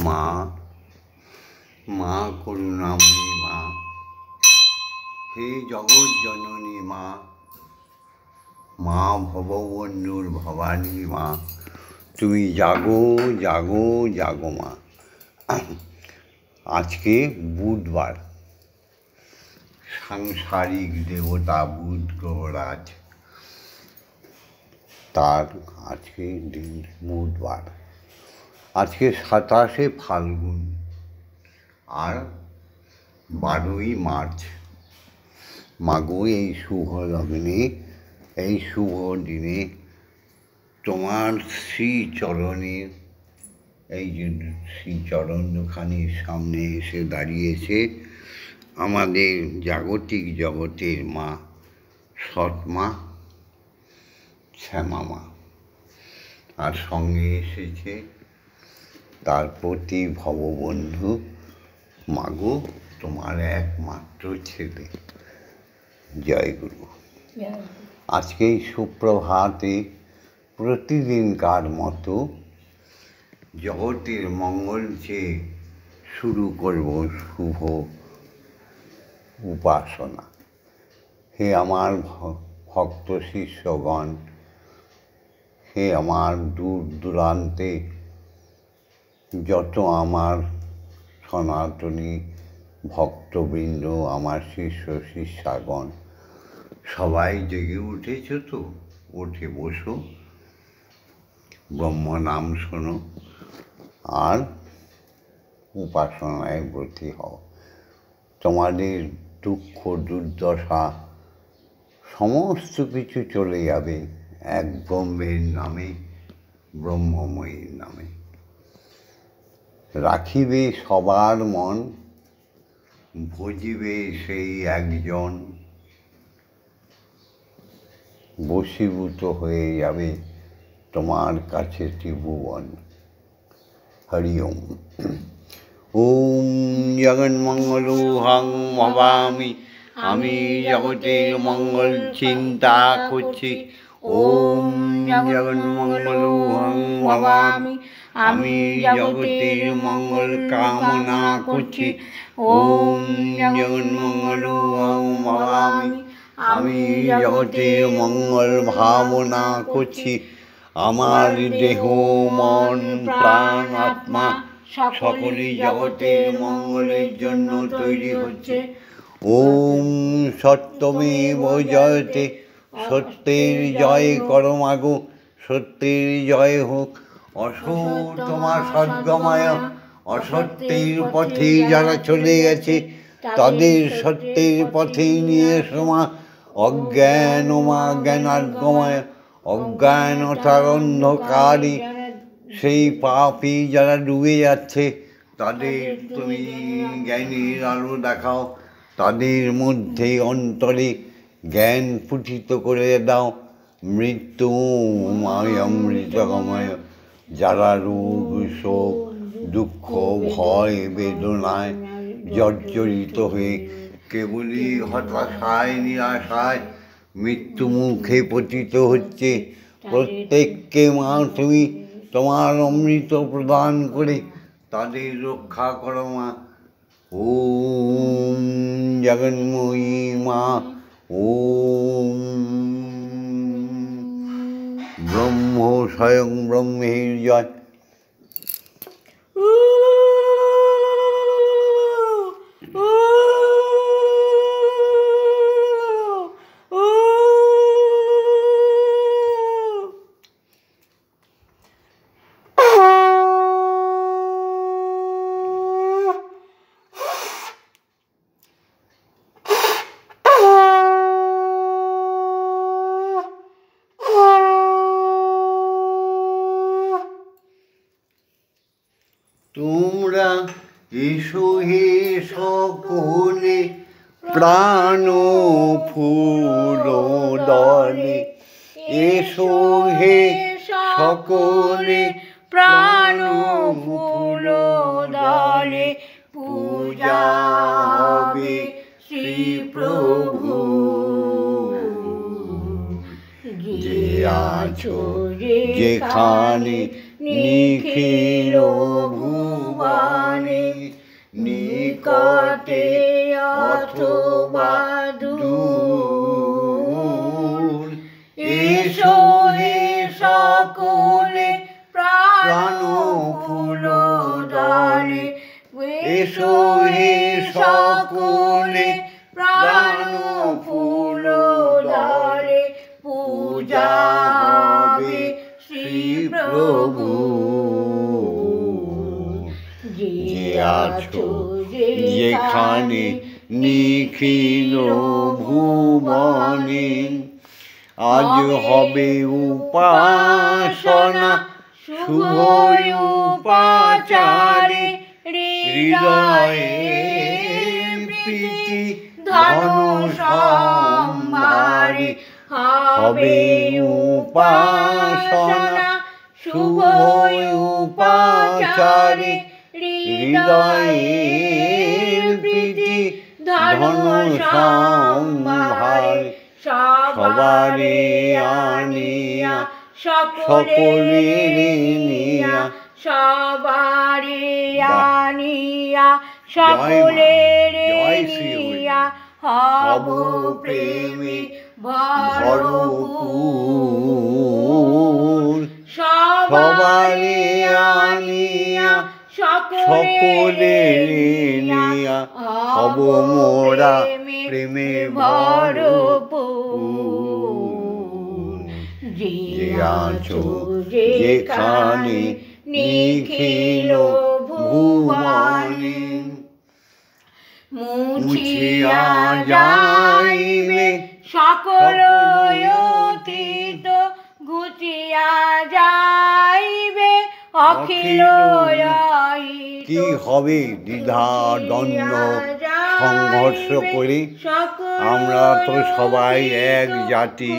মা, মা করুণাময়ী মা, হে জগৎ জননী মা, মা ভববন্ধুর ভবানী মা, তুমি জাগো জাগো জাগো মা। আজকে বুধবার, সাংসারিক দেবতা বুধ গ্রহরাজ, তার আজকে দিন বুধবার। আজকে 27শে ফাল্গুন আর 12ই মার্চ। মাগো, এই শুভ লগ্নে, এই শুভ দিনে তোমার শ্রীচরণে, এই যে শ্রীচরণ দুখানির সামনে এসে দাঁড়িয়েছে আমাদের জাগতিক জগতের মা, সৎমা শ্যামা মা, আর সঙ্গে এসেছে তার প্রতি ভববন্ধু মাগো, তোমার একমাত্র ছেলে। জয়গুরু। আজকে এই সুপ্রভাতে প্রতিদিনকার মতো জগতের মঙ্গল চেয়ে শুরু করব শুভ উপাসনা। হে আমার ভক্ত শিষ্যগণ, হে আমার দূর দূরান্তে যত আমার সনাতনী ভক্তবৃন্দ, আমার শিষ্য শিষ্যাগণ, সবাই জেগে উঠেছ তো? উঠে বসো, ব্রহ্ম নাম শোনো আর উপাসনায় ব্রতী হও। তোমাদের দুঃখ দুর্দশা সমস্ত কিছু চলে যাবে এক ব্রহ্মের নামে, ব্রহ্মময়ীর নামে। রাখিবে সবার মন, ভজিবে সেই একজন, বশীভূত হয়ে যাবে তোমার কাছে ত্রিভুবন। হরি ওম। ওম জগন্মঙ্গলোহং ভবামি, আমি জগতের মঙ্গল চিন্তা করছি। ওম জগন্মঙ্গলোহং ভবামি, আমি জগতের মঙ্গল কামনা করছি। ওম জগন্মঙ্গলোহং ভবামি, আমি জগতের মঙ্গল ভাবনা করছি। আমার দেহ মন প্রাণ আত্মা সকলই জগতের মঙ্গলের জন্য তৈরি হচ্ছে। ওম সত্যমেব জয়তে, সত্যের জয় করো মাগো, সত্যের জয় হোক। অসৎ তোমার সদ্গময়, অসত্যের পথে যারা চলে গেছে তাদের সত্যের পথে নিয়ে এসো মা। অজ্ঞান মা জ্ঞানার্গময়, অজ্ঞানতার অন্ধকারে সেই পাপী যারা ডুবে যাচ্ছে তাদের তুমি জ্ঞানের আলো দেখাও, তাদের মধ্যে অন্তরে জ্ঞান ফুটিত করে দাও। মৃত্যুময় অমৃতগময়, যারা রোগ শোক দুঃখ ভয় বেদনায় জর্জরিত হয়ে কেবলই হতাশায় নিরাশায় মৃত্যুমুখে পতিত হচ্ছে, প্রত্যেককে মা তুমি তোমার অমৃত প্রদান করে তাদের রক্ষা করো মা। ওম জগন্ময়ী মা, ওম ব্রহ্ম স্বয়ং ব্রহ্মের জয়। তোমরা এসো হে সকলে প্রাণ ফুল দলে, এসো হে সকলে প্রাণ ফুল দলে, পূজা হবে শ্রী প্রভু। যে আছো যেখানে নিখিল ভুবন নিকটে অথবা দূর, এসো হে সকলে প্রাণ ফুল দলে, এসো হে সকলে প্রাণ ফুল দলে, পূজা হবে শ্রী প্রভু। যে আছো যেখানে নিখিল ভুবনে, আজ হবে উপাসনা শুভ উপাচারে, হৃদয়ে প্রীতি ধন সম্ভারে, হবে উপাসনা শুভ উপাচারে, হৃদয়ে প্রীতি ধন সম্ভারে, সবারে আনিয়া সকলে নিয়া, সবারে আনিয়া সকলে নিয়া, হব প্রেমে ভরপুর। সবারে আনিয়া সকলে নিয়া, হব মোরা প্রেমে ভরপুর। যে আছো যেখানে নিখিল ভুবনে, মুছিয়া যাইবে সকল অতীত, ঘুচিয়া যাইবে অখিল। কি হবে দ্বিধা দ্বন্দ্ব সংঘর্ষ করে? আমরা তো সবাই এক জাতি,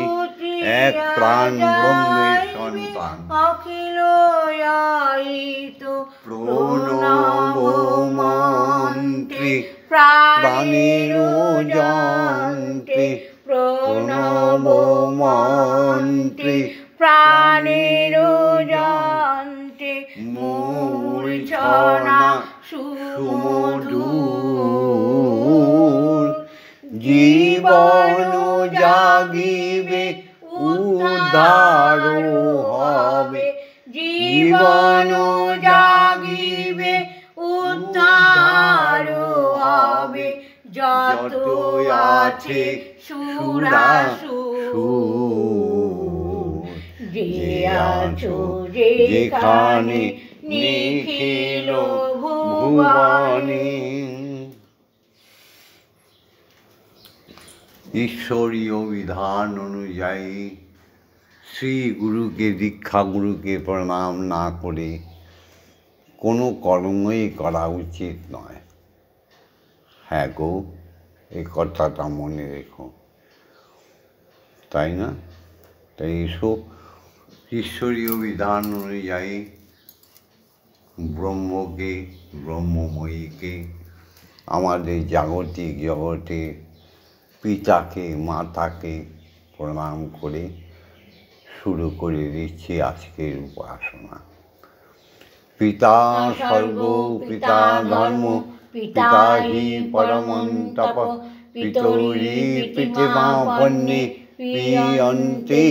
এক প্রাণ ব্রহ্মের সন্তান। অখিল প্রণব মন্ত্রে প্রাণের যন্ত্রে, প্রণব মন্ত্রে প্রাণের যন্ত্রে, মূর্ছনা সুমধুর। জীবন জাগিবে উদ্ধার হবে, জীবন জাগিবে উদ্ধার হবে, যত আছে সুরাসুর। যে আছো যেখানে নিখিল ভুবনে। ঈশ্বরীয় বিধান অনুযায়ী শ্রী গুরুকে, দীক্ষা গুরুকে প্রণাম না করে কোনো কর্মই করা উচিত নয়। হ্যাঁ গো, এই কথাটা মনে রেখো, তাই না? তাই এসো ঈশ্বরীয় বিধান অনুযায়ী ব্রহ্মকে, ব্রহ্মময়ীকে, আমাদের জাগতিক জগতে পিতাকে, মাতাকে প্রণাম করে শুরু করে দিচ্ছি আজকের উপাসনা। পিতা স্বর্গ, পিতা ধর্ম, পিতা হি পরমং তপ, পিতরি পিতৃমাপন্নে প্রিয়ন্তে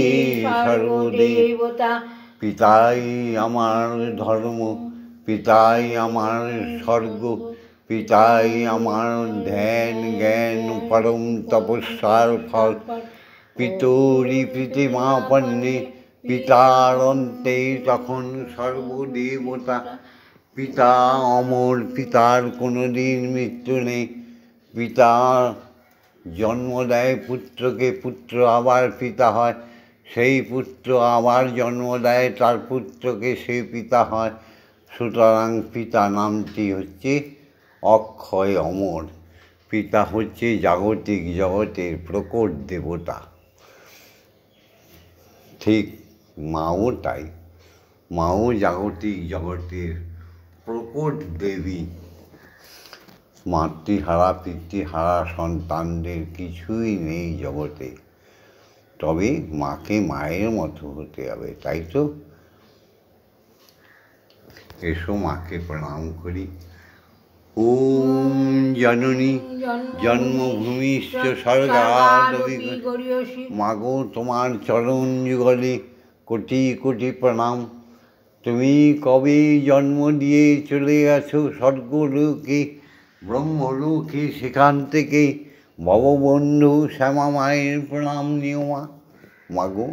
সর্বদেবতা। পিতাই আমার ধর্ম, পিতাই আমার স্বর্গ, পিতাই আমার ধ্যান জ্ঞান পরম তপস্যার ফল। পিতরি পিতৃমাপন্নে, পিতার অন্তে তখন সর্বদেবতা। পিতা অমর, পিতার কোনো দিন মৃত্যু নেই। পিতা জন্ম দেয় পুত্রকে, পুত্র আবার পিতা হয়, সেই পুত্র আবার জন্ম দেয় তার পুত্রকে, সেই পিতা হয়। সুতরাং পিতা নামটি হচ্ছে অক্ষয় অমর। পিতা হচ্ছে জাগতিক জগতের প্রকট দেবতা। ঠিক মাও তাই, মাও জাগতিক জগতের প্রকট দেবী। মাতৃহারা পিতৃহারা সন্তানদের কিছুই নেই জগতে, তবে মাকে মায়ের মতো হতে হবে, তাই তো? এসো মাকে প্রণাম করি, ওম জননী জন্মভূমিশ্চ স্বর্গাদপি গরীয়সী। মাগো তোমার চরণ যুগলে কোটি কোটি প্রণাম। তুমি কবে জন্ম দিয়ে চলে গেছো স্বর্গলোকে ব্রহ্মলোকে, সেখান থেকে ভববন্ধু শ্যামা মায়ের প্রণাম নিও মা। মাগো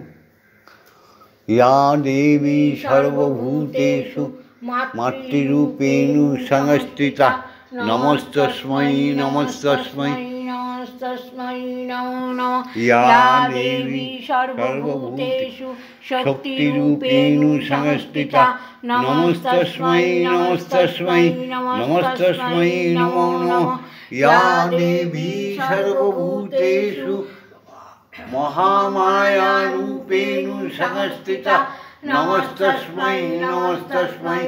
ইয়া দেবী সর্বভূতেষু মাতৃরূপেণ সংস্থিতা নমস্তস্मै নমস্তস্मै নমস্তস্मै নমো নমঃ। ইয়া দেবী সর্বভূতেষু শক্তিরূপেণ সংস্থিতা নমস্তস্मै নমস্তস্मै নমস্তস্मै নমো নমঃ। ইয়া দেবী সর্বভূতেষু মহামায়ারূপেণ সংস্থিতা নমস্তস্मै নমস্তস্मै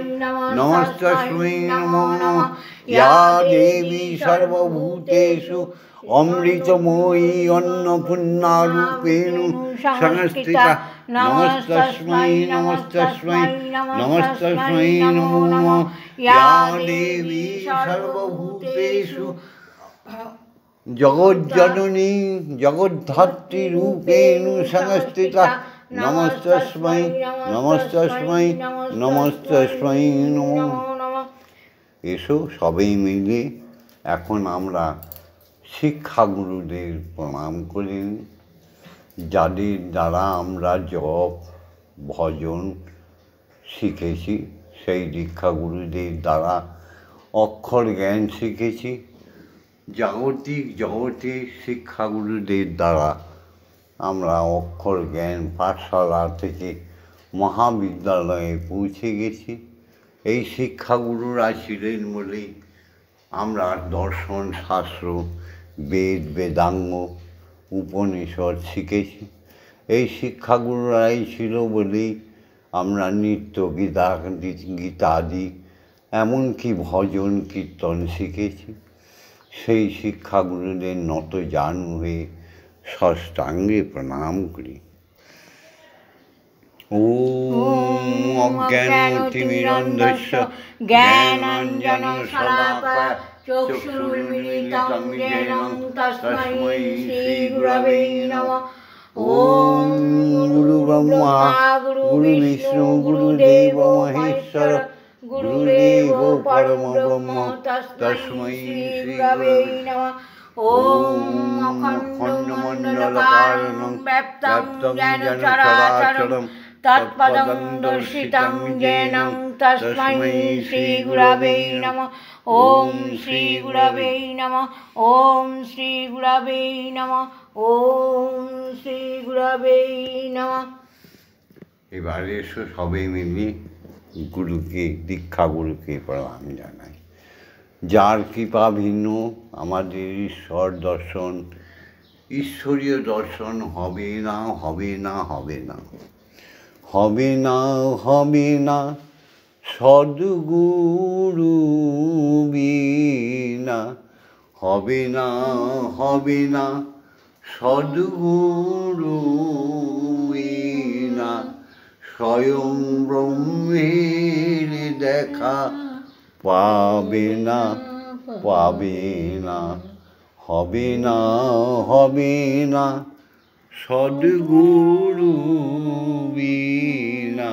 নমস্তস্मै নমো নমঃ। ইয়া দেবী সর্বভূতেষু অমৃতময়ী অন্নপূর্ণারূপেণ সংস্থিতা নমস্তস্मै নমস্তস্मै নমস্তস্मै নমো নমঃ। ইয়া দেবী সর্বভূতেষু জগজ্জননী জগদ্ধাত্রীরূপেণ সংস্থিতা নমস্তস্मै নমস্তস্मै নমস্তস্मै নমো নমঃ। এসো সবাই মিলে এখন আমরা শিক্ষাগুরুদের প্রণাম করি, যাদের দ্বারা আমরা জপ ভজন শিখেছি, সেই দীক্ষাগুরুদের দ্বারা অক্ষর জ্ঞান শিখেছি। জাগতিক জগতে শিক্ষাগুরুদের দ্বারা আমরা অক্ষর জ্ঞান পাঠশালা থেকে মহাবিদ্যালয়ে পৌঁছে গেছি। এই শিক্ষাগুরুরা ছিলেন বলেই আমরা দর্শন শাস্ত্র বেদ বেদাঙ্গ উপনিষদ শিখেছি। এই শিক্ষাগুরুরাই ছিল বলেই আমরা নিত্য গীতাদি এমনকি ভজন কীর্তন শিখেছি। সেই শিক্ষাগুরুদের নত জানু হয়ে ষষ্ঠাঙ্গে প্রণাম করি। ওম অজ্ঞানতিমিরন্ধস্য জ্ঞানাঞ্জনশলাকয়া চক্ষুর্মিলিतं येन তস্मै শ্রীগুরবে নমঃ। ওম গুরুর্ব্রহ্মা গুরুর্বিষ্ণু গুরুদেব মহেশ্বর গুরুদেব পরমব্রহ্ম তস্मै শ্রীগুরবে নমঃ। ওম অখণ্ডমণ্ডলকারণং ব্যাপ্तं येन চরাচরং তৎপদং দর্শিतं येन তস্मै শ্রীগুরবে নমঃ। ওম শ্রীগুরবে নমঃ। ওম শ্রীগুরবে নমঃ। ওম শ্রীগুরবে নমঃ। এবারে এসো সবাই মিলে গুরুকে দীক্ষাগুরুকে প্রণাম জানাই। যার কৃপা ভিন্ন আমাদের ঈশ্বর দর্শন ঈশ্বরীয় দর্শন হবে না হবে না হবে না হবে না হবে না সদ্গুরু বিনা হবে না হবে না সদ্গুরু বিনা স্বয়ং ব্রহ্মের দেখা পাবে না পাবে না হবে না হবে না সদ্গুরু বিনা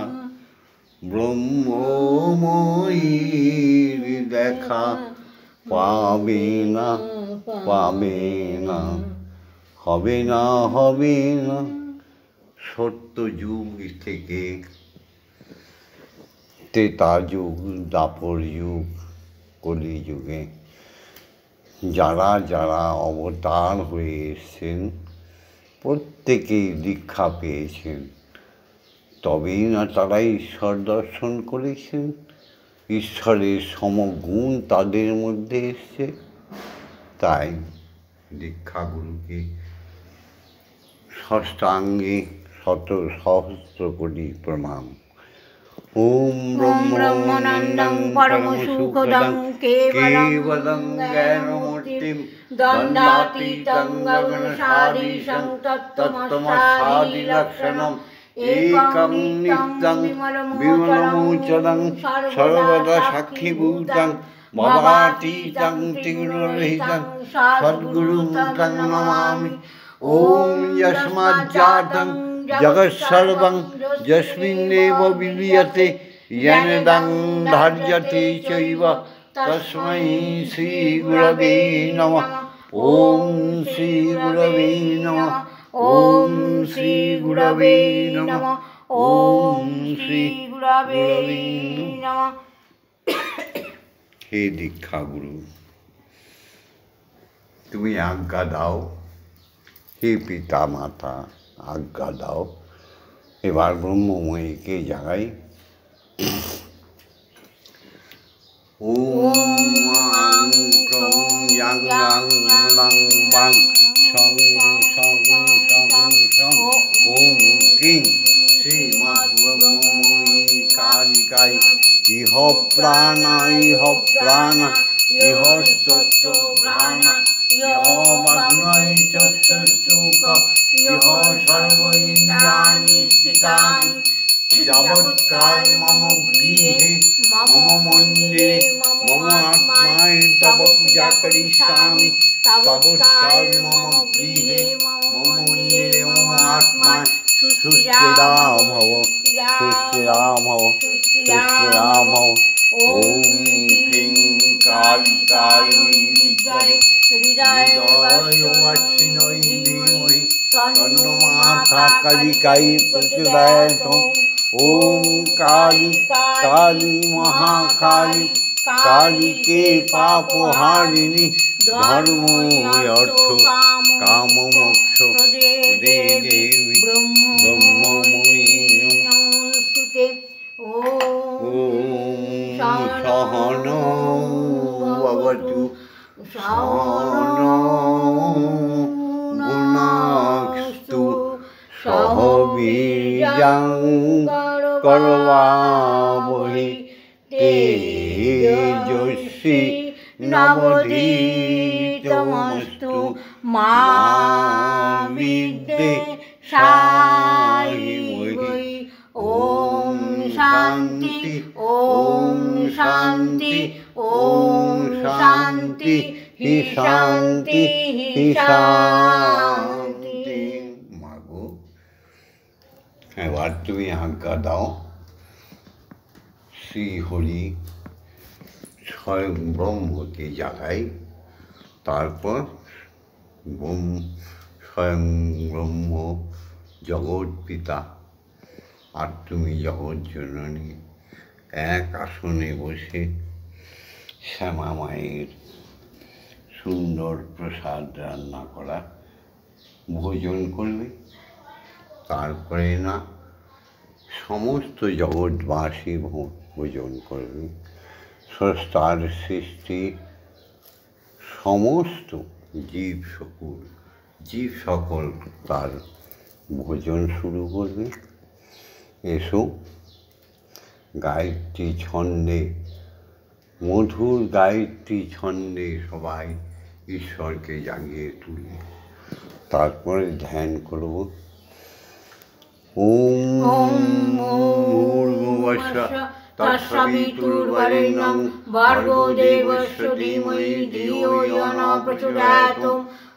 ব্রহ্মময়ীর দেখা পাবে না পাবে না হবে না হবে না। সত্য যুগ থেকে ত্রেতা যুগ দ্বাপর যুগ কলি যুগে যারা যারা অবতার হয়ে এসেছেন প্রত্যেকেই দীক্ষা পেয়েছেন, তবেই না তারা ঈশ্বর দর্শন করেছেন। ঈশ্বরের সমগুণ তাদের মধ্যে এসছে। তাই দীক্ষাগুরুকে ষষ্ঠাঙ্গে সহস্র কোটি প্রণাম। ওম ব্রহ্মানন্দং পরম সুখদং কেবলং জ্ঞানমূর্তিম দ্বন্দ্বাতীতং গগনসাদৃশং তত্ত্বমস্যাদিলক্ষণম একং নিত্যং বিমলমোচনং সর্বদা সাক্ষীভূতং भवातीतं त्रिगुणरहितं सद्गुरुं तं नमामि। ॐ यस्माज्जातं जगत्सर्वं यस्मिन्नेव विलीयते येनेदं धार्यते चैव तस्मै श्रीगुरवे नमः। ॐ श्रीगुरवे नमः। ॐ श्रीगुरवे नमः। ॐ श्रीगुरवे नमः। हे दीक्षा गुरु, तुम्हें आज्ञा दाओ। हे पिता माता आज्ञा दाओ। एबार ब्रह्ममयी के जगाई। ओम आं क्रों yang yang lang bang song song song song om king Shrimad ब्रह्ममयी Kalikai इह प्राण इह स्तोत्र प्राण इह मग्नय चक्षुस्तुक इह सर्व इंद्रियाणि स्थितानि यावत्काल मम गृहे मम मंदिरे मम आत्माय तव पूजा करिष्यामि तावत्काल मम गृहे मम मंदिरे मम आत्माय सुस्थिरा भव सुस्थिरा भव सुस्थिरा भव। ओम क्लीं कालिकायै विद्महे हृदयवासिन्यै धीमहि तन्नो माता कालिकायै प्रचोदयात्। ओम काली काली महाकाली काली के पापहारिणी धर्म अर्थ काम मोक्ष देवी ब्रह्ममयी नमोस्तुते। ओम सहनो भवतु सहनो भुनक्तु सह वीर्यं करवावहै तेजस्वी नवधीतमस्तु मा विद्विषावहै। ओम शांति ओम शांति ओम शांति ही शांति ही शांति। मागो एबार तुमी आज्ञा दाओ। श्री हरि स्वयं ब्रह्म के जगाई तारपर स्वयं ब्रह्म जगत पिता और तुमी जगत जननी एक आसने बसे श्यामा मायेर सुंदर प्रसाद रान्ना करा भोजन करबे। तारपरे ना समस्त जगतबासी भोजन करबे। स्रष्टार सृष्टि समस्त जीव सकल तार भोजन शुरू करबे। एसो गायत्री छंदे मधुर गायत्री छंदे सबाई ईश्वर के जागिए तुली तारपरे ध्यान करब। ओम भूर्भुवस्सुः तत्सवितुर्वरेण्यं भर्गो देवस्य धीमहि धियो यो न प्रचोदयात्।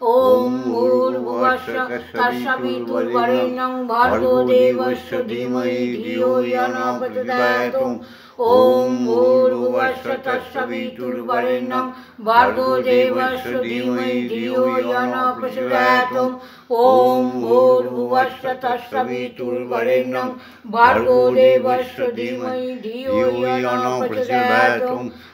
ओम भूर्भुवस्सुः तत्सवितुर्वरेण्यं भर्गो देवस्य धीमहि धियो यो न प्रचोदयात्। ओम भूर्भुवस्सुः तत्सवितुर्वरेण्यं भर्गो देवस्य धीमहि धियो यो न प्रचोदयात्। ओम भूर्भुवस्सुः तत्सवितुर्वरेण्यं भर्गो देवस्य धीमहि धियो यो न प्रचोदयात्।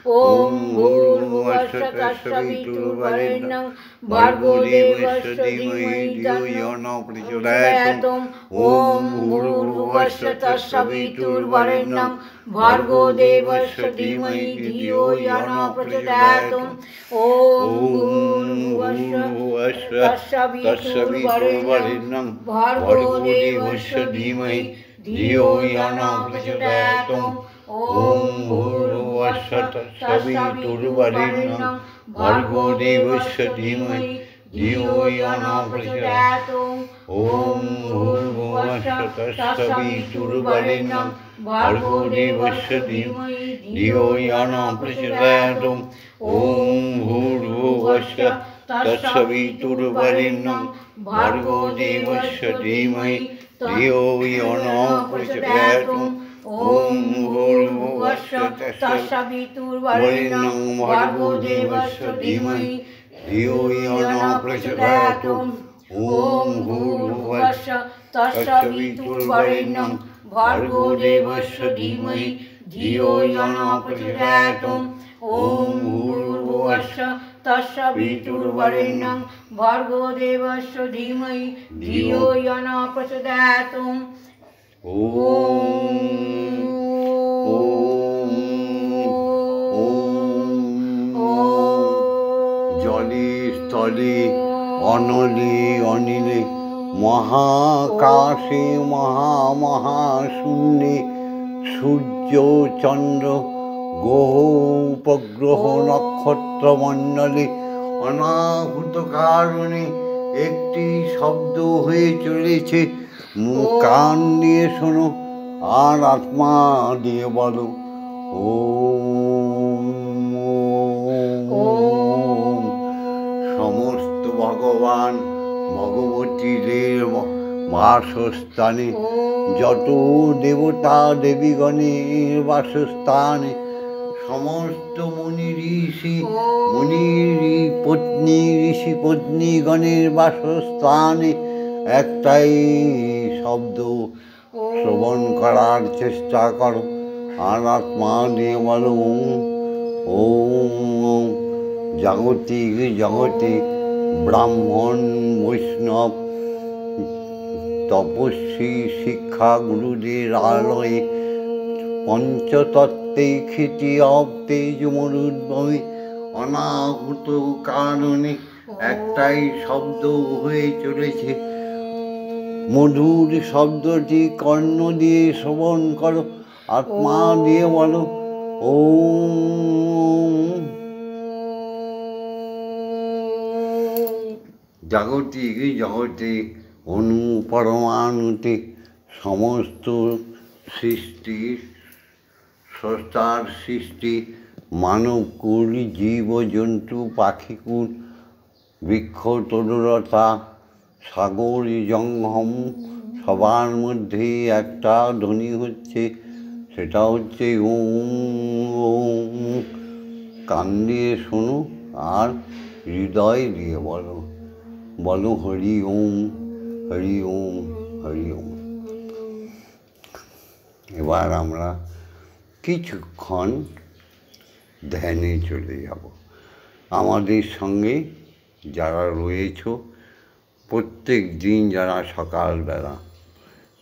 ओम भूर्भुवस्सुः तत्सवितुर्वरेण्यं भर्गो देवस्य धीमहि धियो यो न प्रचोदयात्। ओम भूर्भुवस्सुः तत्सवितुर्वरेण्यं भर्गो देवस्य धीमहि धियो यो न प्रचोदयात्। ओम भूर्भुवस्सुः तत्सवितुर्वरेण्यं भर्गो देवस्य धीमहि धियो यो न प्रचोदयात्। ओम भूर्भुवस्सुः तत्सवितुर्वरेण्यं भर्गो देवस्य धीमहि धियो यो न प्रचोदयात्। ॐ भूर्भुवस्सुः तत्सवितुर्वरेण्यं भर्गो देवस्य धीमहि धियो यो न प्रचोदयात्। ॐ भूर्भुवस्सुः तत्सवितुर्वरेण्यं भर्गो देवस्य धीमहि धियो यो न प्रचोदयात्। ॐ भूर्भुवस्सुः तत्सवितुर्वरेण्यं भर्गो देवस्य धीमहि धियो यो न प्रचोदयात्। ॐ भूर्भुवस्सुः तत्सवितुर्वरेण्यं भर्गो देवस्य धीमहि धियो यो न प्रचोदयात्। ॐ भूर्भुवस्सुः तत्सवितुर्वरेण्यं भर्गो देवस्य धीमहि धियो यो न प्रचोदयात्। जले स्थले अनले अनिले महाकाशे महामहाशून्ये सूर्य चंद्र ग्रह उपग्रह नक्षत्रमंडले अनाहुत कारणे একটি শব্দ হয়ে চলেছে। কান দিয়ে শোনো আর আত্মা দিয়ে বলো ওম। সমস্ত ভগবান ভগবতীদের বাসস্থানে, যত দেবতা দেবীগণের বাসস্থানে, সমস্ত মুনি ঋষি পত্নী ঋষি পত্নীগণের বাসস্থানে একটাই শব্দ শ্রবণ করার চেষ্টা করো আর আত্মা দিয়ে বলো ওম। জাগতিক জগতে ব্রাহ্মণ বৈষ্ণব তপস্বী শিক্ষা গুরুদের আলয়ে পঞ্চতত্ত্বে খ্যাতি অব তেজমরুদ্ভবে অনাহুত কারণে একটাই শব্দ হয়ে চলেছে। মধুর শব্দটি কর্ণ দিয়ে শ্রবণ করো, আত্মা দিয়ে বলো ওম। জাগতিক জগতে অণু পরমাণুতে সমস্ত সৃষ্টি, স্রষ্টার সৃষ্টি, মানবকুল, জীবজন্তু, পাখিকুল, বৃক্ষ তরুলতা, সাগর জঙ্গম, সবার মধ্যে একটা ধ্বনি হচ্ছে, সেটা হচ্ছে ওম। কান দিয়ে শোনো আর হৃদয় দিয়ে বলো বলো হরি ওম, হরি ওম, হরি ওম। এবার আমরা কিছুক্ষণ ধ্যানে চলে যাব। আমাদের সঙ্গে যারা রয়েছ, প্রত্যেক দিন যারা সকালবেলা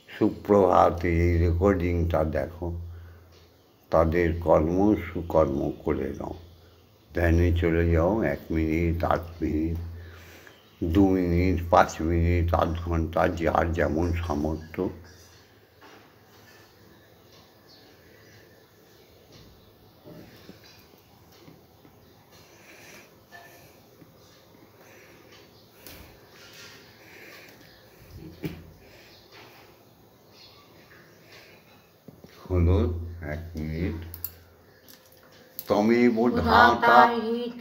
সুপ্রভাতে এই রেকর্ডিংটা দেখো, তাদের কর্ম সুকর্ম করে নাও। ধ্যানে চলে যাও 1 মিনিট, 8 মিনিট, 2 মিনিট, 5 মিনিট, 8 ঘন্টা, যার যেমন সামর্থ্য। হলো 1 মিনিট। তমেব ধাতা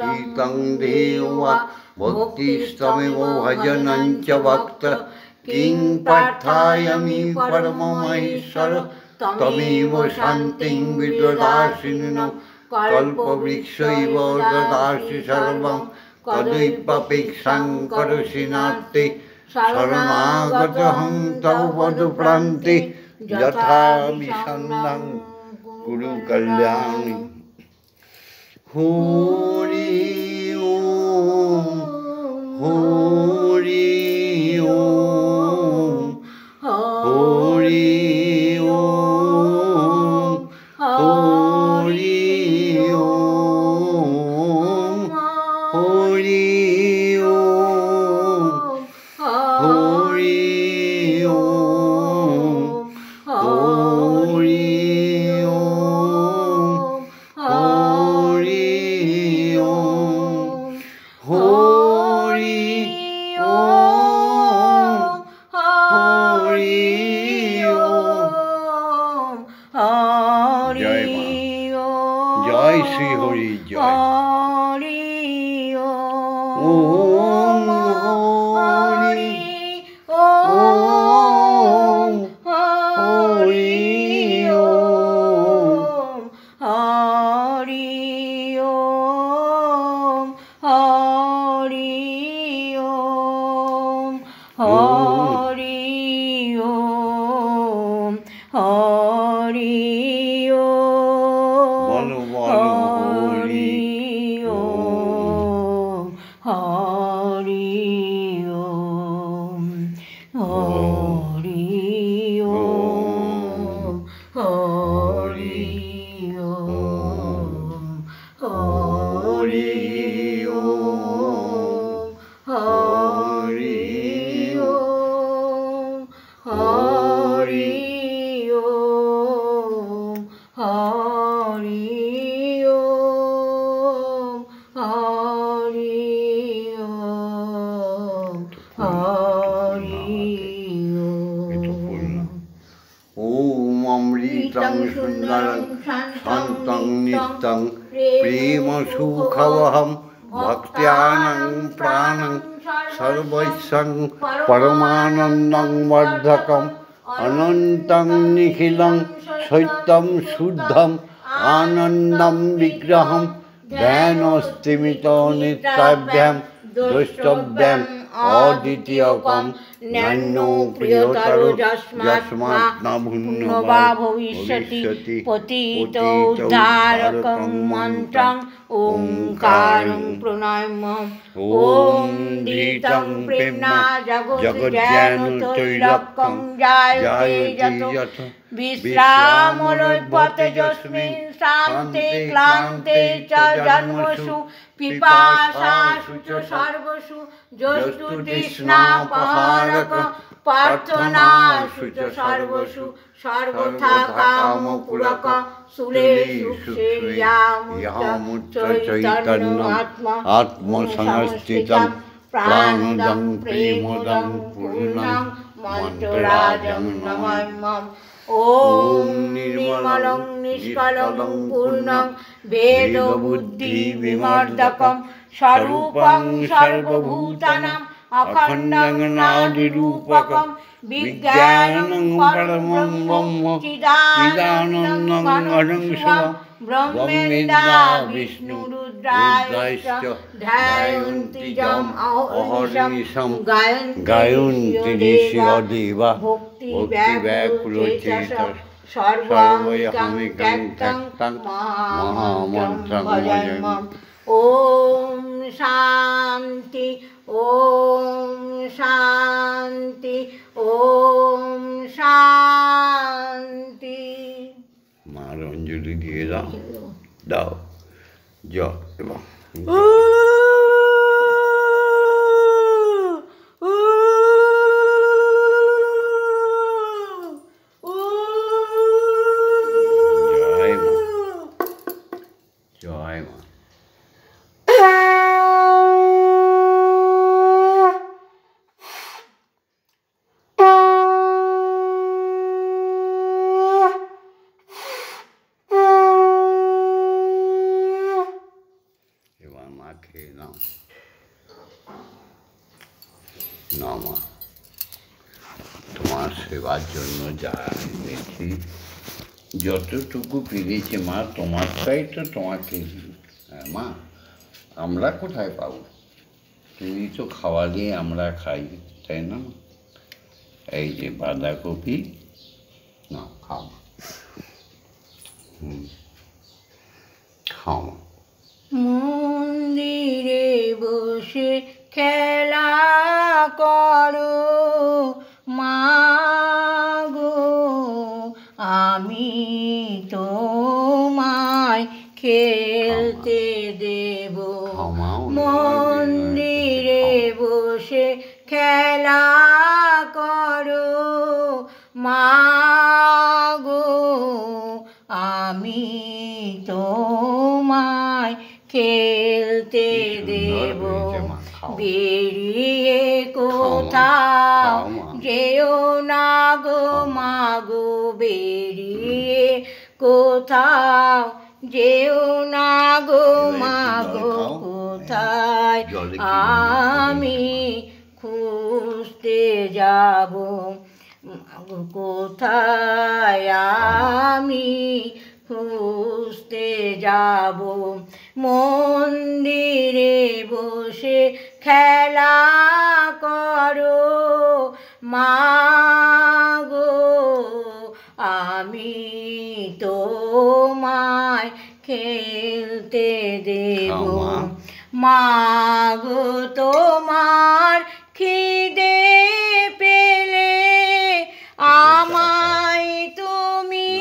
হিতং দেবা ভক্তিস্তমেব ভজনঞ্চ ভক্ত কিং পার্থায়ামি পরমমহেশ্বর তমেব শান্তিং বিদদাসিনো কল্পবৃক্ষৈব দদাসি সর্বং তদৈবাপেক্ষাং করোষি নাস্তে শরণাগতহং তব পদপ্রান্তে যথা বিসন্ধাং কুরু কল্যাণী। হরি ওম, হরি ওম, হরি ওম, হরি ওম, হরি ওম, হরি ওম, হরি ওম, হরি হরি ওম হরি ওম হরি হরি হরি হরি হরি বলো বলো হরি হরি হরি হরি হরি হরি হরি হরি ওম অমৃতং সুন্দরং শান্তং নিত্যং প্রেম সুখবহম ভক্ত্যানং প্রাণং সর্বস্বং পরমানন্দং বর্ধকম অনন্তং নিখিলং সত্যম শুদ্ধম আনন্দম বিগ্রহম ধ্যানস্থিমিত নিত্যাভ্যাম দ্রষ্টব্যাম অদ্বিতীয়কম নান্য প্রিয়তর যস্মাৎ ন ভূন্নবা ভবিষ্যতি পতিত উদ্ধারকং মন্ত্রং ওঙ্কারং প্রণাম্যম ওম ধীতং প্রেম্ণা জগজ্ঞানতৈলক্যং জায়তে যত বিশ্রামলভ্যতে যস্মিন শান্তে ক্লান্তে চ জন্মসু পিপাসাসু চ সর্বসু যস্তু তৃষ্ণাপহারক প্রার্থনাসু চ সর্বসু সর্বথা কামপূরক সুরেষু চৈতন্য আত্মসংস্থিতং প্রাণদং প্রেমদং পূর্ণং মন্ত্ররাজং নমাম্যহম ওম নির্মলং নিষ্কলং পূর্ণং বেদ বুদ্ধি বিমর্দকং স্বরূপং সর্বভূতানাং অখণ্ডং নাদিরূপকং বিজ্ঞানং পরমং ব্রহ্ম চিদানন্দং ঘনং শিবং ব্রহ্মেন্দা বিষ্ণু রুদ্রায়শ্চ ধ্যায়ন্তি যম অহর্নিশম গায়ন্তি ঋষিয় দেবা ভক্তি ব্যাকুলচেতসঃ সর্বহমিকং ত্যক্তং মহামন্ত্রং ভজেমম। ওম শান্তি ওম শান্তি ওম শান্তি। মার অঞ্জলি দিয়ে দাও দাও জল এবং জয় মা। এবার মা খেয়ে নাও না মা, তোমার সেবার জন্য যা এনেছি যতটুকু পেরেছি মা তোমারটাই তো তোমাকে হ্যাঁ মা, আমরা কোথায় পাবো? তুমি তো খাওয়ালে আমরা খাই, তাই না? এই যে বাঁধাকপি না খাও, খাও মা। মন্দিরে বসে খেলা করো মাগো, আমি তোমায় খেলতে দেব। মন্দিরে বসে খেলা করো মাগো, আমি তোমায় খেলতে দেব। বেরিয়ে কোথাও যেও না গো মাগো, বেরিয়ে কোথাও যেও না গো এবার মা একটু গো জল খাও। কোথায় জলে কি আমি খুঁজতে যাব মাগো কোথায় আমি খুঁজতে যাব মন্দিরে বসে খেলা করো মাগো আমি তোমায় খেলতে দেব মাগো তোমার খিদে পেলে আমায় তুমি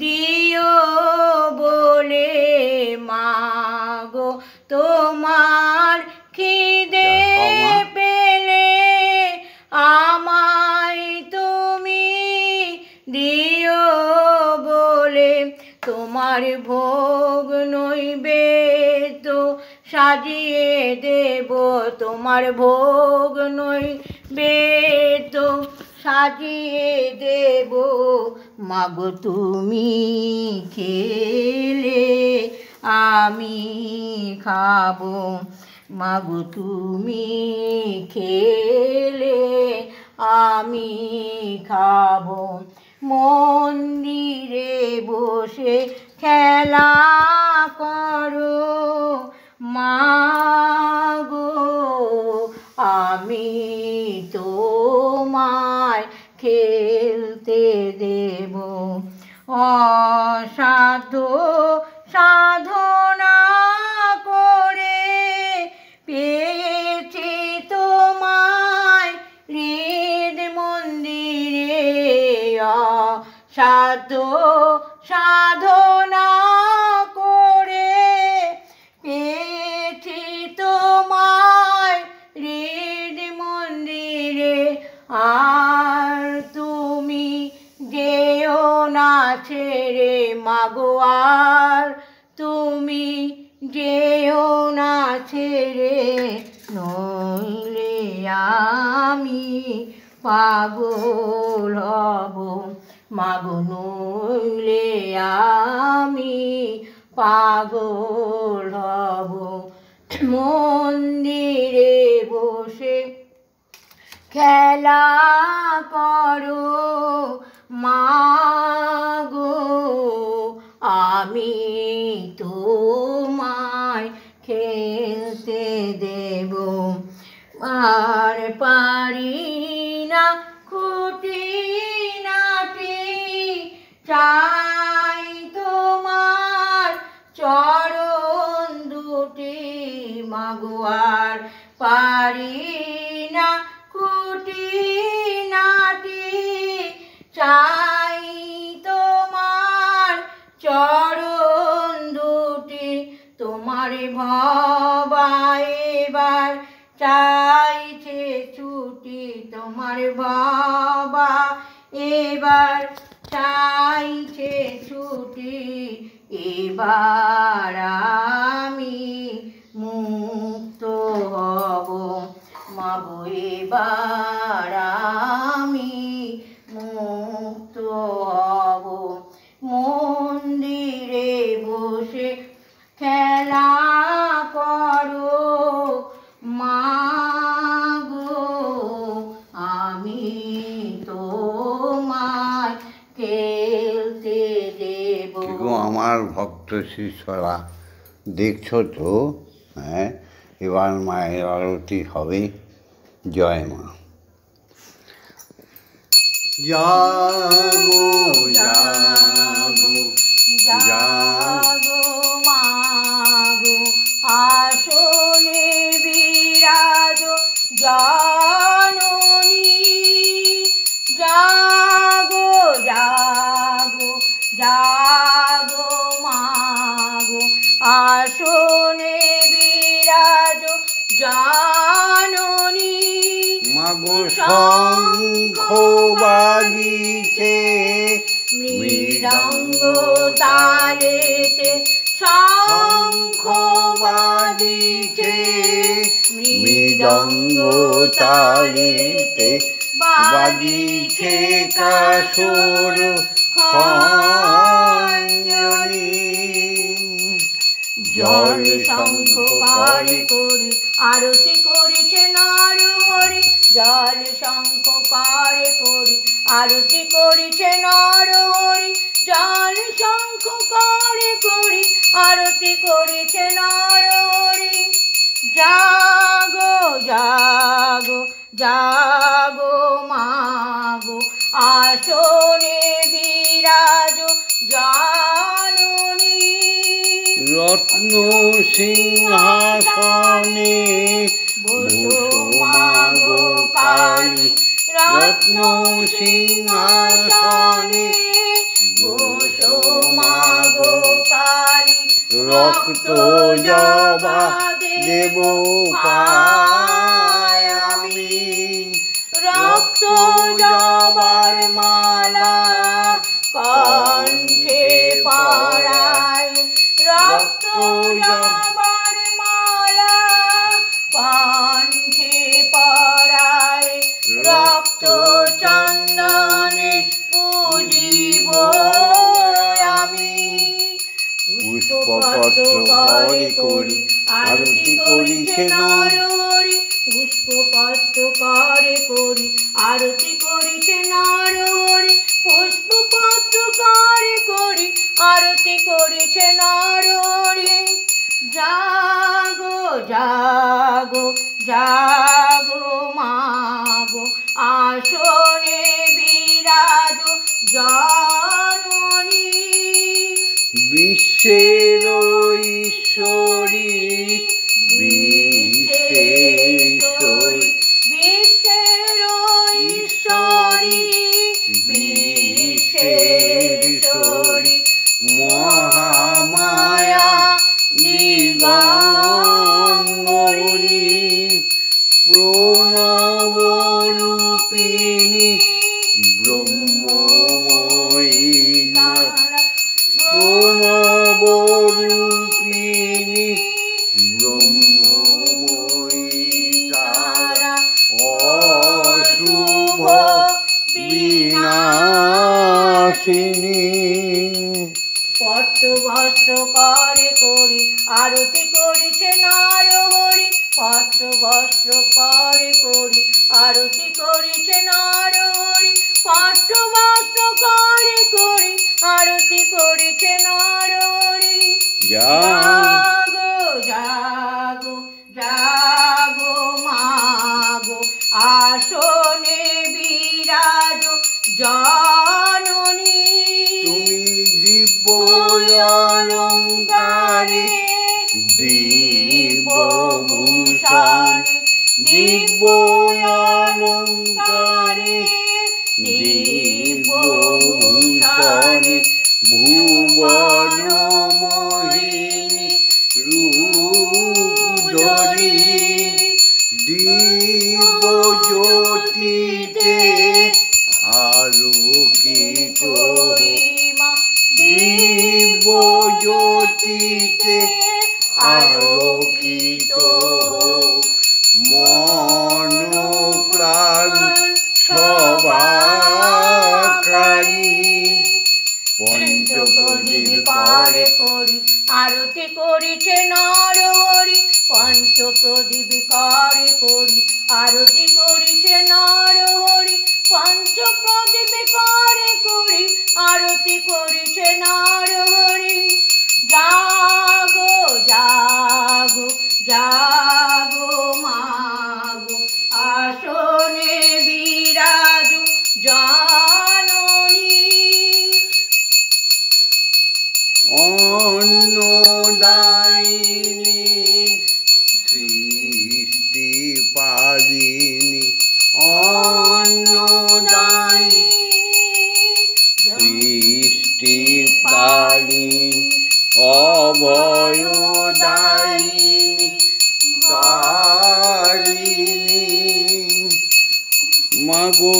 দিও বলে মাগো তোমার খিদে পেলে আমায় তুমি দিও বলে তোমার ভোগ নৈবেদ্য সাজিয়ে দেব তোমার ভোগ নৈবেদ্য সাজিয়ে দেব মাগো তুমি খেলে আমি খাবো মাগো তুমি খেলে আমি খাবো মন্দিরে বসে খেলা করো মাগো আমি তোমায় খেলতে দেব অসাধ্য সাধনা করে পেয়েছি তোমায় হৃদ মন্দিরে অসাধ্য সাধনা করে পেয়েছি তোমায় হৃদ মন্দিরে আর তুমি যেও না ছেড়ে মাগো আর তুমি যেও না ছেড়ে নইলে আমি পাগল হব মাগো নইলে আমি পাগল হব মন্দিরে বসে খেলা করো মাগো আমি তোমায় খেলতে দেব আর পারি না খুঁটি নাটি চাই তোমার চরণ দুটি মাগো আর পারি না খুঁটি নাটি চাই তোমার চরণ দুটি তোমার ভবা এবার চাইছে ছুটি তোমার বাবা এবার চাইছে ছুটি এবার আমি মুক্ত হব মাগো এবার আমি মুক্ত হব মন্দিরে বসে খেলা করো মাগো আমি তোমায় খেলতে দেব আমার ভক্ত শিষ্যরা দেখছো তো হ্যাঁ এবার মায়ের আরতি হবে জয় মা জাগো জাগো জাগো মাগো আসনে বিরাজ জননী জাগো জাগো জাগো মাগো আসনে বিরাজ জননী মাগো শঙ্খ বাজিছে মৃদঙ্গ তালেতে শঙ্খ বাজিছে মৃদঙ্গ তালেতে বাজিছে কাসর খঞ্জনী জল শঙ্খ করে করি আরতি করিছে নর হরি জল শঙ্খ করে করি আরতি করিছে নর হরি জল শঙ্খ করে করি আরতি করিছে নর হরি জাগো জাগো জাগো মাগো আসনে বিরাজ জাননী রত্ন সিংহাসনে বসো মাগো কালী রত্ন সিংহাসনে বসো মাগো কালী রক্ত জবা দেব পায় আমি রক্ত জবার মালা কণ্ঠে পরায় রক্ত জবার মালা কণ্ঠে পরায় রক্ত চন্দনে পূজিব আমি পুষ্পপত্র করে করি আরতি করিছে নর হরি পুষ্পপত্র করে করি আরতি করিছে নর হরি পুষ্পপত্র করে করি আরতি করিছে নর হরি জাগো জাগো জাগো মাগো আসনে বিরাজ জাননী বিশ্বের ঈশ্বরী বিশ্বেশ্বরী বিশ্বের ঈশ্বরী বিশ্বেশ্বরী মহামায়া দিগম্বরী প্রণবরূপিণী ব্রহ্মময়ী প্রণবরূপিণী ব্রহ্মময়ী তারা অশুভ বিনাশিনী পট্টবস্ত্র করে করি আরতি করিছে নর হরি পট্টবস্ত্র করে করি আরতি করিছে নর হরি পট্টবস্ত্র করে করি আরতি করিছে নর হরি জাগো জাগো জাগো মাগো আসনে বিরাজ জাননী তুমি দিব্য অলঙ্কারে দিব্যভূষণে দিব্য অলঙ্কারে দিব্যভূষণে ভুবন মোহিনী রূপ ধরি দিব্য জ্যোতিতে আলোকিত মহিমা দিব্য জ্যোতিতে আলোকিত মন প্রাণ সবাকারী পঞ্চপ্রদীপ করে করি আরতি করিছে নর হরি পঞ্চপ্রদীপ করে করি আরতি করিছে নর হরি পঞ্চপ্রদীপ করে করি আরতি করিছে নর হরি জাগো জাগো জাগো মাগো আসনে বিরাজ জাননী অন্নদায়িনী সৃষ্টি পালিনী অন্নদায়িনী সৃষ্টি পালিনী অভয়দায়িনী তারিণী মাগো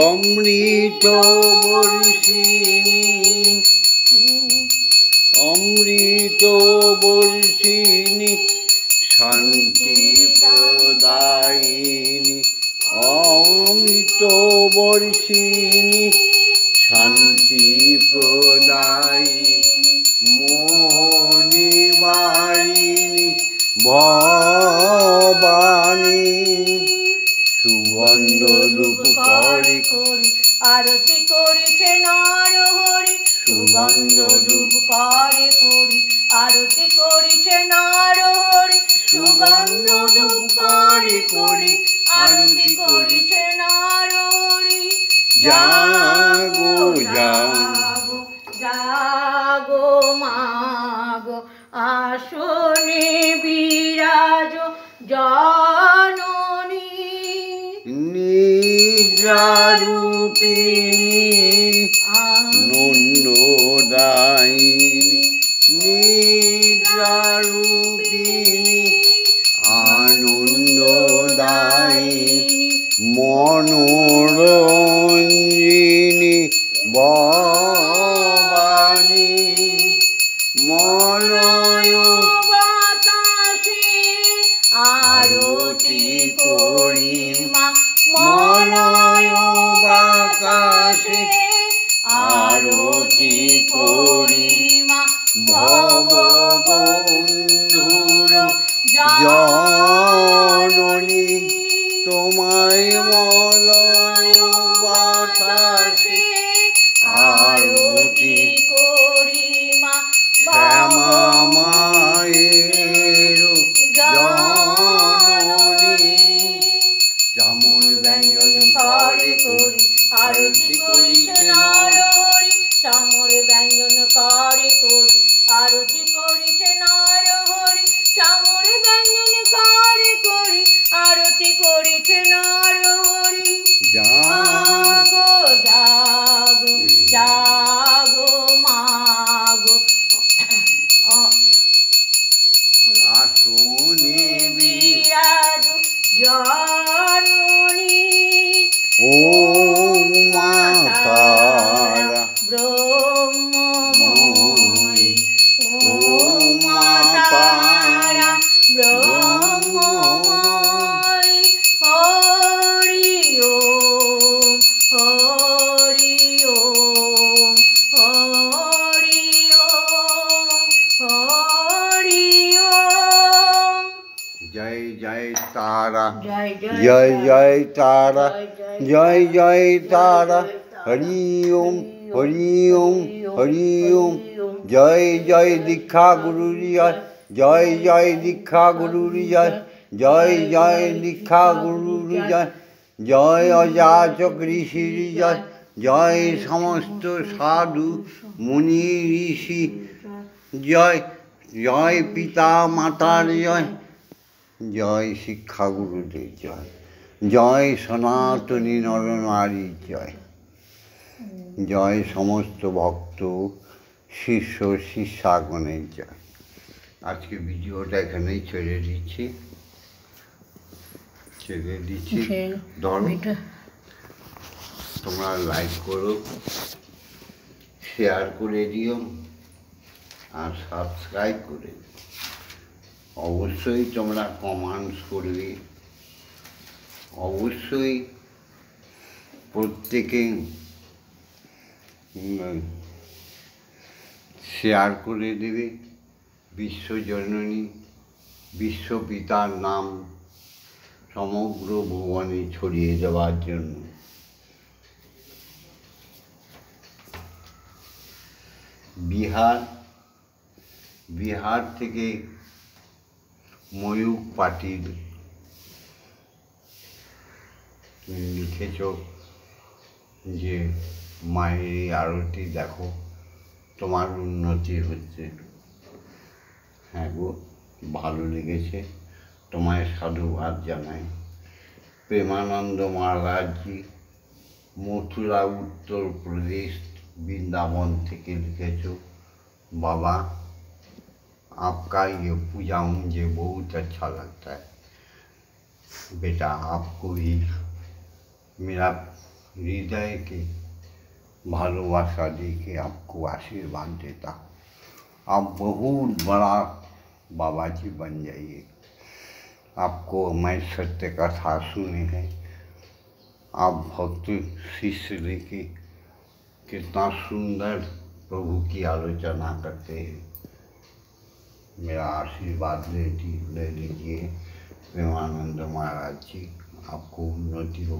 অমৃত বর্ষিণী অমৃত বর্ষিণী শান্তি প্রদায়িনী অমৃত বর্ষিণী শান্তি প্রদায়িনী মোহনিবারিণী ভবানী সুগন্ধ রূপ করে করি আরতি করিছে নর হরি সুগন্ধ ধূপ করে করি আরতি করিছে নর হরি সুগন্ধ ধূপ করে করি আরতি করিছে নর হরি জাগো জাগো জাগো মাগো আসনে বিরাজ জননী নিদ্রারূপিণী নন্দদায়িনী নিদ্রারূপিণী আনন্দদায়িনী মনোরঞ্জিনী ভবানী মলয় বাতাসে আরতি করি মা মলয় বাতাসে আরতি করি মা ভববন্ধুর জননী তোমায় মলয় বাতাসে আরতি করি মা শ্যামা মায়ের জননী চামর ব্যঞ্জন করে করি আরতি করিছে নর হরি চামর ব্যঞ্জন করে করি আরতি করিছে নর হরি চামর ব্যঞ্জন করে করি আরতি করিছে নর হরি জাগো জাগো জাগো মাগো আসনে বিরাজ জননী ও মাতারা ব্রহ্মময়ী ও মাতারা ব্রহ্মময়ী হরি ওম হরি ওম হরি ওম হরি ওম জয় জয় তারা জয় জয় জয় তারা জয় জয় তারা হরি ওম হরি ওম হরি ওম জয় জয় দীক্ষা গুরুরি জয় জয় জয় দীক্ষা গুরুরি জয় জয় জয় দীক্ষা গুরুরি জয় জয় অযাচক ঋষিরি জয় জয় সমস্ত সাধু মুনি ঋষি জয় জয় পিতা মাতার জয় জয় শিক্ষাগুরুদের জয় জয় সনাতনী নরনারীর জয় জয় সমস্ত ভক্ত শিষ্য শিষ্যাগণের জয়। আজকে ভিডিওটা এখানেই ছেড়ে দিচ্ছি ধরো তোমরা লাইক করো শেয়ার করে দিও আর সাবস্ক্রাইব করে দিও। অবশ্যই তোমরা কমেন্টস করবে অবশ্যই প্রত্যেকে শেয়ার করে দেবে বিশ্বজননী বিশ্বপিতার নাম সমগ্র ভুবনে ছড়িয়ে দেওয়ার জন্য। বিহার থেকে ময়ূক পাটিল তুমি লিখেছ যে মায়ের এই আরতি দেখো তোমার উন্নতি হচ্ছে। হ্যাঁ গো, ভালো লেগেছে, তোমায় সাধুবাদ জানাই। প্রেমানন্দ মহারাজজি মথুরা उत्तर प्रदेश वृंदावन থেকে লিখেছ, बाबा आपका ये पूजा मुझे बहुत अच्छा लगता है। बेटा आपको भी मेरा हृदय के भालोबासा दे के आपको आशीर्वाद देता हूँ। आप बहुत बड़ा बाबा जी बन जाइए। आपको मैं सत्य कथा सुनी है। आप भक्त शिष्य लेके कितना सुंदर प्रभु की आलोचना करते हैं। मेरा आशीर्वाद ले लीजिए प्रेमानंद महाराज जी, आपको उन्नति हो,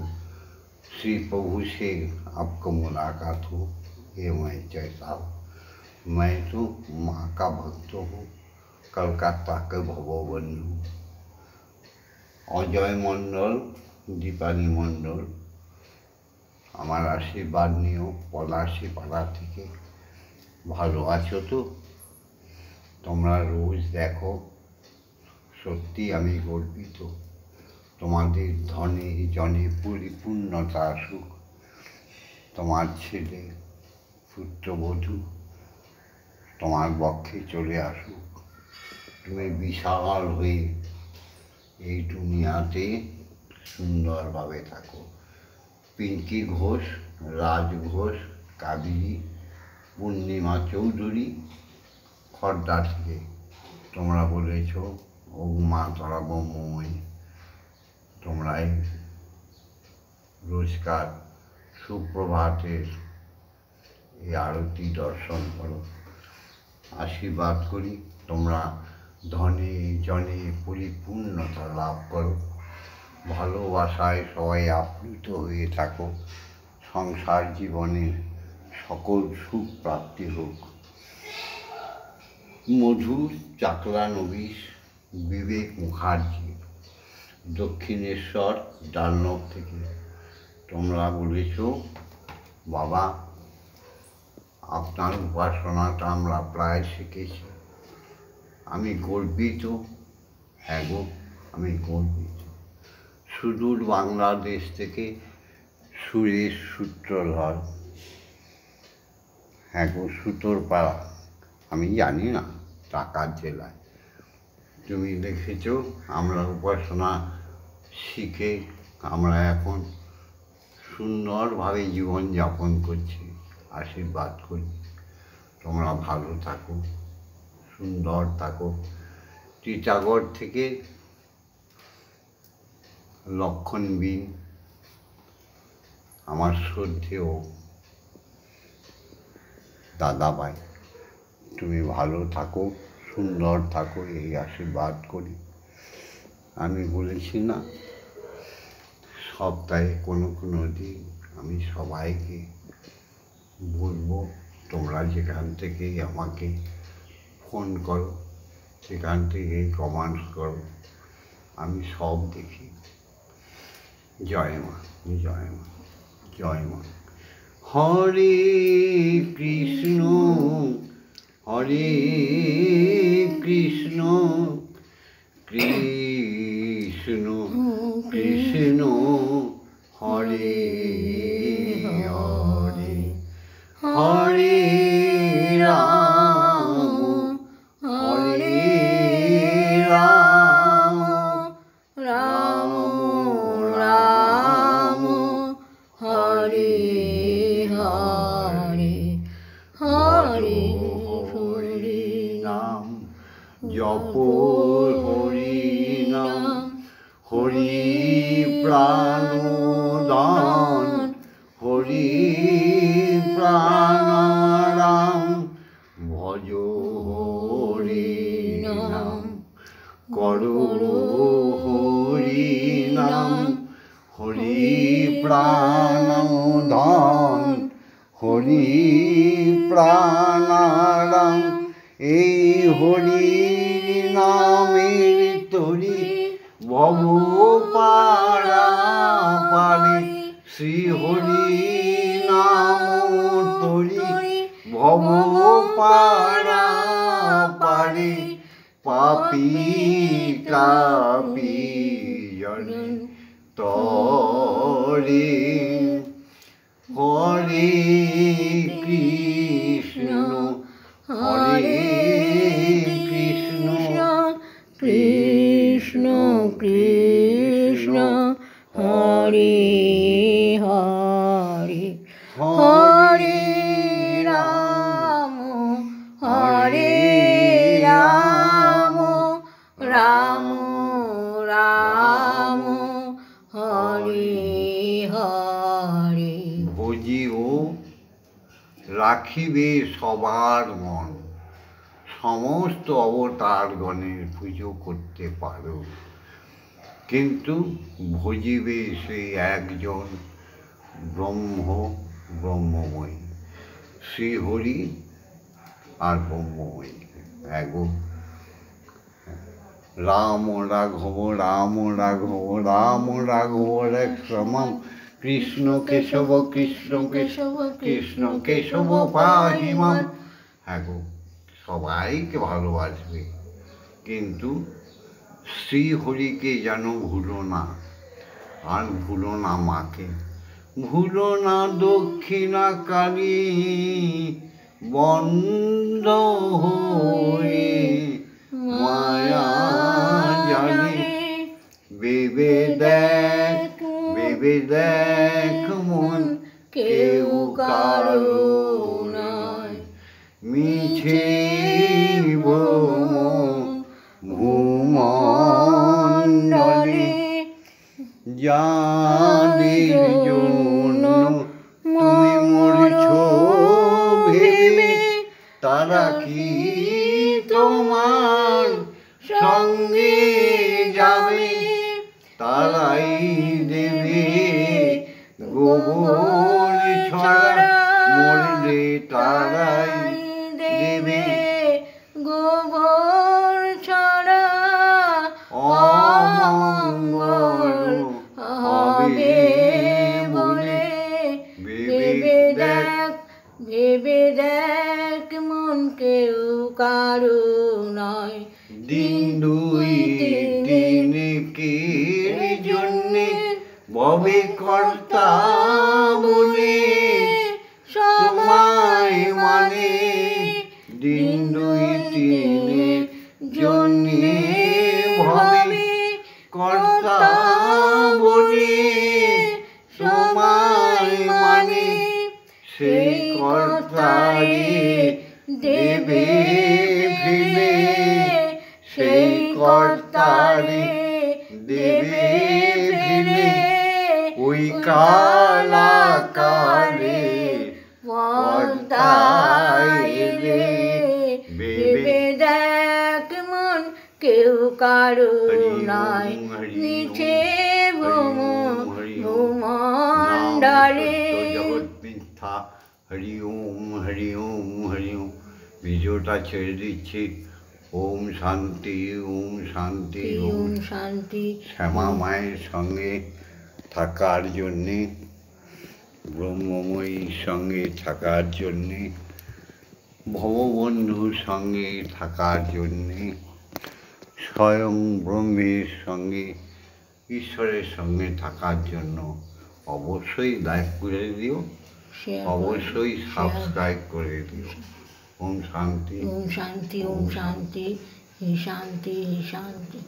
श्री प्रभु से आपको मुलाकात हो, ये मैं चाहता हूँ। मैं तो माँ का भक्त हूँ, कलकत्ता के भवबंधु अजय मंडल, दीपाली मंडल, আমার আশীর্বাদ নিও পলাশী পাড়া থেকে। ভালো আছো তো? তোমরা রোজ দেখো, সত্যি আমি গর্বিত। তোমাদের ধনে জনে পরিপূর্ণতা আসুক। তোমার ছেলে পুত্রবধূ তোমার বক্ষে চলে আসুক। তুমি বিশাল হয়ে এই দুনিয়াতে সুন্দরভাবে থাকো। পিঙ্কি ঘোষ, রাজ ঘোষ, কাবেরী, পূর্ণিমা চৌধুরী খর্দা থেকে তোমরা বলেছ, ও মা তোরা ব্রহ্মময়ী, তোমরাই রোজকার সুপ্রভাতের এই আরতি দর্শন করো। আশীর্বাদ করি তোমরা ধনে জনে পরিপূর্ণতা লাভ করো, ভালোবাসায় সবাই আপ্লুত হয়ে থাকো, সংসার জীবনে সকল সুখ প্রাপ্তি হোক। মধু চাকলা নবীশ, বিবেক মুখার্জি, দক্ষিণেশ্বর ডালনব থেকে তোমরা বলেছ, বাবা আপনার উপাসনাটা আমরা প্রায় শিখেছি। আমি গর্বিত, হ্যাঁ গো আমি গর্বিত। সুদূর বাংলাদেশ থেকে সুরেশ সূত্রধর, হ্যাঁ গো সুতোরপাড়া, আমি জানি না টাকার জেলায়। তুমি দেখেছ আমরা উপাসনা শিখে আমরা এখন সুন্দরভাবে জীবনযাপন করছি। আশীর্বাদ করি তোমরা ভালো থাকো, সুন্দর থাকো। টিটাগড় থেকে লক্ষণবীন, আমার শ্রদ্ধেয় দাদাভাই, তুমি ভালো থাকো, সুন্দর থাকো, এই আশীর্বাদ করি। আমি বলেছি না সপ্তাহে কোনো দিন আমি সবাইকে বলবো, তোমরা যেখান থেকেই আমাকে ফোন করো, সেখান থেকেই কমেন্টস করো, আমি সব দেখি। জয় মা, জয় মা, জয় মা। হরে কৃষ্ণ, হরে কৃষ্ণ, কৃষ্ণ কৃষ্ণ হরে হরে, হরে রাম, হরে রাম, রাম রাম হরে হরে, হরে হরি নাম জপ, হরি নাম হরি প্রাণদান, হরি প্রাণারাম, ভজ হরি নাম করো, হরি নাম হরি প্রাণদান, হরি প্রাণারাম। এই হরি নামের তরি ভব পারা পারে, শ্রী হরি নাম তরি ভব পারা পারে, পাপি কাপি জনে তরে। হরে কৃষ্ণ, হরে কৃষ্ণ, কৃষ্ণ কৃষ্ণ হরে হরে, হরে রাম, হরে রাম, রাম রাম রাখিবে সবার মন, সমস্ত অবতারগণের পুজো করতে পারো, কিন্তু ভজিবে সেই একজন ব্রহ্মময়ী, শ্রীহরি আর ব্রহ্মময়ী। এগো রাম রাঘব রাম রাঘব রাম রাঘব রক্ষমম, কৃষ্ণ কেশব কৃষ্ণ কেশব কৃষ্ণ কেশব পাহিমাম। এগো সবাইকে ভালোবাসবে, কিন্তু শ্রীহরিকে যেন ভুলো না, আর ভুলো না মাকে, ভুলো না দক্ষিণাকালী বন্ধ হয়ে মায়া জানে। ভেবে দেখ মন কেউ কারো নয়, মিছে ভূমণ্ডলে যাদের জন্য তুমি মরছ ভেবে, তারা কি তোমার সঙ্গে যাবে? তারাই দেবে গোবর ছড়া, মরলে তারাই দেবে গোবর ছড়া। অমঙ্গল হবে বলে ভেবে দেখ মন কেউ কারো নয়। দিন দুই তিনেকের জন্যে ভবে কর্তা বলে তোমায় মানে। দিন দুই তিনের জন্যে ভবে কর্তা বলে তোমায় মানে, সেই কর্তারে দেবে ফেলে, সেই কর্তারে দেবে ফেলে। ওই কালাকালে পর্দায় এলে, ভেবে দেখ মন কেউ কারো নয়, নিচে ভূমণ্ডলে। জগৎ মিথ্যা। হরি ওম হরি ওম হরি ওম। ভিডিওটা ছেড়ে দিচ্ছি। ওম শান্তি ওম শান্তি ওম শান্তি। শ্যামা মায়ের সঙ্গে থাকার জন্যে, ব্রহ্মময়ীর সঙ্গে থাকার জন্যে, ভববন্ধুর সঙ্গে থাকার জন্যে, স্বয়ং ব্রহ্মের সঙ্গে ঈশ্বরের সঙ্গে থাকার জন্য অবশ্যই লাইক করে দিও, অবশ্যই সাবস্ক্রাইব করে দিও। ওম শান্তি ওম শান্তি ওম শান্তি। হি শান্তি হি শান্তি।